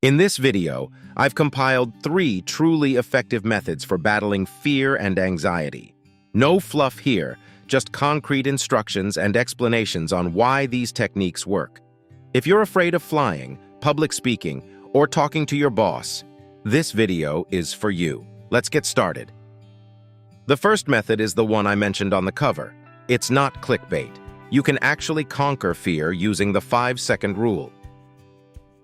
In this video, I've compiled 3 truly effective methods for battling fear and anxiety. No fluff here, just concrete instructions and explanations on why these techniques work. If you're afraid of flying, public speaking, or talking to your boss, this video is for you. Let's get started. The first method is the one I mentioned on the cover. It's not clickbait. You can actually conquer fear using the 5-second rule.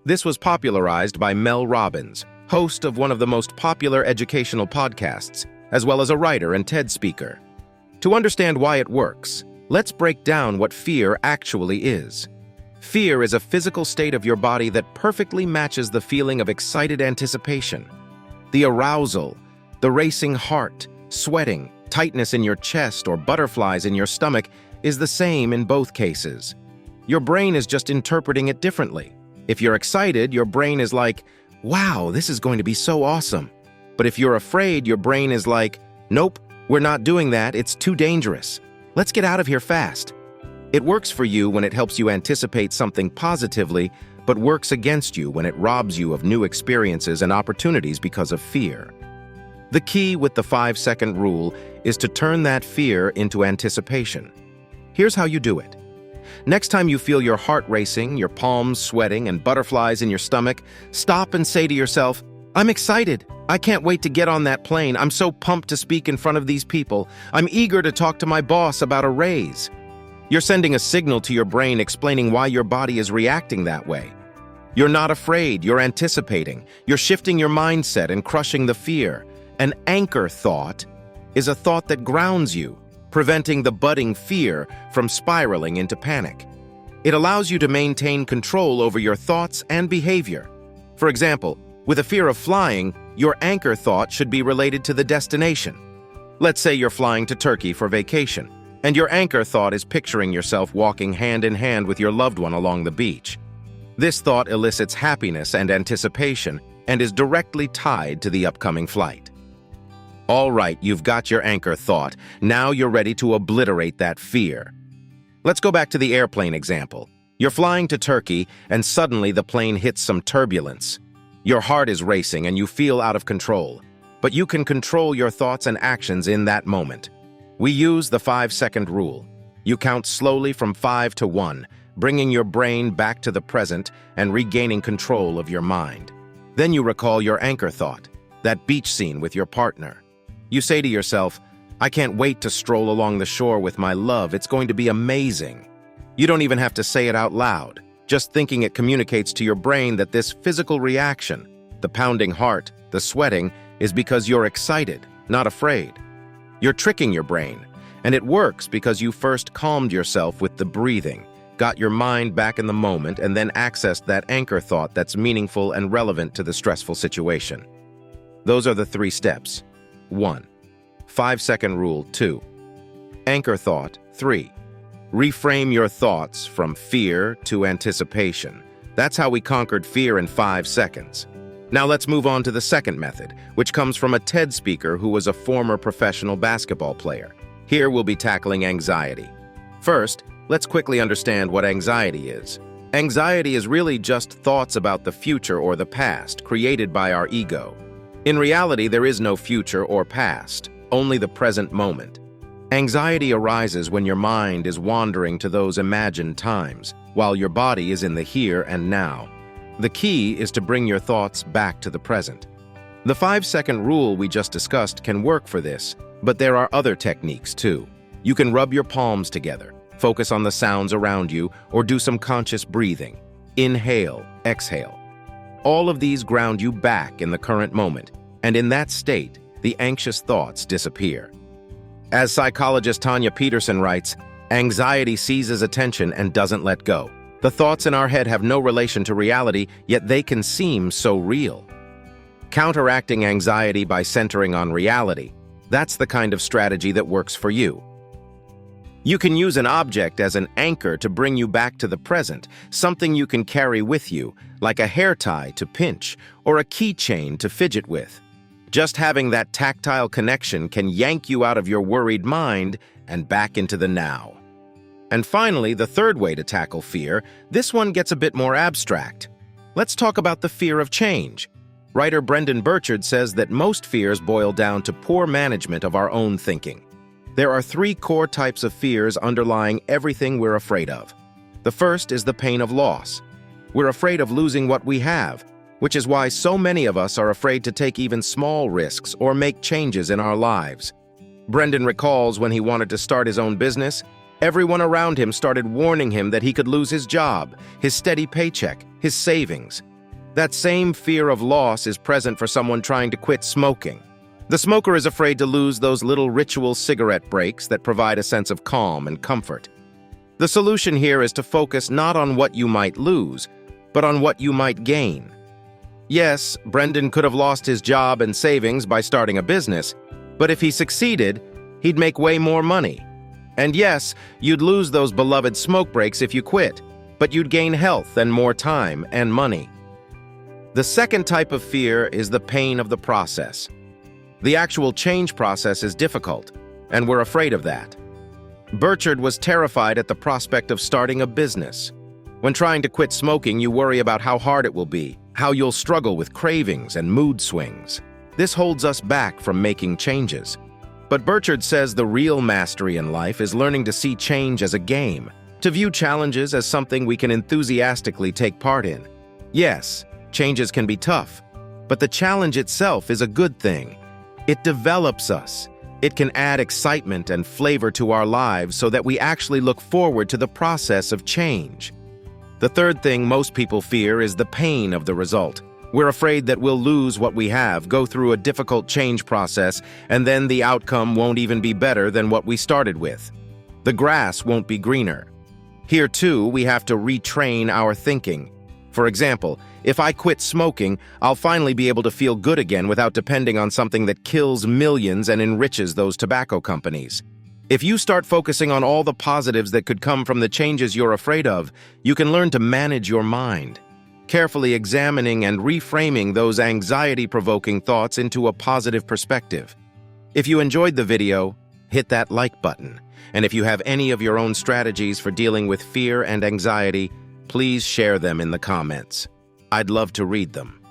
This was popularized by Mel Robbins, host of one of the most popular educational podcasts, as well as a writer and TED speaker. To understand why it works, let's break down what fear actually is. Fear is a physical state of your body that perfectly matches the feeling of excited anticipation. The arousal, the racing heart, sweating, tightness in your chest, or butterflies in your stomach is the same in both cases. Your brain is just interpreting it differently. If you're excited, your brain is like, wow, this is going to be so awesome. But if you're afraid, your brain is like, nope, we're not doing that, it's too dangerous. Let's get out of here fast. It works for you when it helps you anticipate something positively, but works against you when it robs you of new experiences and opportunities because of fear. The key with the 5-second rule is to turn that fear into anticipation. Here's how you do it. Next time you feel your heart racing, your palms sweating, and butterflies in your stomach, stop and say to yourself, I'm excited. I can't wait to get on that plane. I'm so pumped to speak in front of these people. I'm eager to talk to my boss about a raise. You're sending a signal to your brain explaining why your body is reacting that way. You're not afraid, you're anticipating. You're shifting your mindset and crushing the fear. An anchor thought is a thought that grounds you, preventing the budding fear from spiraling into panic. It allows you to maintain control over your thoughts and behavior. For example, with a fear of flying, your anchor thought should be related to the destination. Let's say you're flying to Turkey for vacation, and your anchor thought is picturing yourself walking hand in hand with your loved one along the beach. This thought elicits happiness and anticipation and is directly tied to the upcoming flight. All right, you've got your anchor thought. Now you're ready to obliterate that fear. Let's go back to the airplane example. You're flying to Turkey, and suddenly the plane hits some turbulence. Your heart is racing and you feel out of control, but you can control your thoughts and actions in that moment. We use the 5-second rule. You count slowly from 5 to 1, bringing your brain back to the present and regaining control of your mind. Then you recall your anchor thought, that beach scene with your partner. You say to yourself, I can't wait to stroll along the shore with my love. It's going to be amazing. You don't even have to say it out loud. Just thinking it communicates to your brain that this physical reaction, the pounding heart, the sweating, is because you're excited, not afraid. You're tricking your brain, and it works because you first calmed yourself with the breathing, got your mind back in the moment, and then accessed that anchor thought that's meaningful and relevant to the stressful situation. Those are the 3 steps. 1. 5-second rule. 2. Anchor thought. 3. Reframe your thoughts from fear to anticipation. That's how we conquered fear in 5 seconds. Now let's move on to the second method, which comes from a TED speaker who was a former professional basketball player. Here we'll be tackling anxiety. First, let's quickly understand what anxiety is. Anxiety is really just thoughts about the future or the past created by our ego. In reality, there is no future or past, only the present moment. Anxiety arises when your mind is wandering to those imagined times, while your body is in the here and now. The key is to bring your thoughts back to the present. The 5-second rule we just discussed can work for this, but there are other techniques too. You can rub your palms together, focus on the sounds around you, or do some conscious breathing. Inhale, exhale. All of these ground you back in the current moment, and in that state, the anxious thoughts disappear. As psychologist Tanya Peterson writes, anxiety seizes attention and doesn't let go. The thoughts in our head have no relation to reality, yet they can seem so real. Counteracting anxiety by centering on reality, that's the kind of strategy that works for you. You can use an object as an anchor to bring you back to the present, something you can carry with you, like a hair tie to pinch or a keychain to fidget with. Just having that tactile connection can yank you out of your worried mind and back into the now. And finally, the third way to tackle fear, this one gets a bit more abstract. Let's talk about the fear of change. Writer Brendan Burchard says that most fears boil down to poor management of our own thinking. There are three core types of fears underlying everything we're afraid of. The first is the pain of loss. We're afraid of losing what we have, which is why so many of us are afraid to take even small risks or make changes in our lives. Brendan recalls when he wanted to start his own business, everyone around him started warning him that he could lose his job, his steady paycheck, his savings. That same fear of loss is present for someone trying to quit smoking. The smoker is afraid to lose those little ritual cigarette breaks that provide a sense of calm and comfort. The solution here is to focus not on what you might lose, but on what you might gain. Yes, Brendan could have lost his job and savings by starting a business, but if he succeeded, he'd make way more money. And yes, you'd lose those beloved smoke breaks if you quit, but you'd gain health and more time and money. The second type of fear is the pain of the process. The actual change process is difficult, and we're afraid of that. Burchard was terrified at the prospect of starting a business. When trying to quit smoking, you worry about how hard it will be, how you'll struggle with cravings and mood swings. This holds us back from making changes. But Burchard says the real mastery in life is learning to see change as a game, to view challenges as something we can enthusiastically take part in. Yes, changes can be tough, but the challenge itself is a good thing. It develops us. It can add excitement and flavor to our lives so that we actually look forward to the process of change. The third thing most people fear is the pain of the result. We're afraid that we'll lose what we have, go through a difficult change process, and then the outcome won't even be better than what we started with. The grass won't be greener. Here, too, we have to retrain our thinking. For example, if I quit smoking, I'll finally be able to feel good again without depending on something that kills millions and enriches those tobacco companies. If you start focusing on all the positives that could come from the changes you're afraid of, you can learn to manage your mind, carefully examining and reframing those anxiety-provoking thoughts into a positive perspective. If you enjoyed the video, hit that like button. And if you have any of your own strategies for dealing with fear and anxiety, please share them in the comments. I'd love to read them.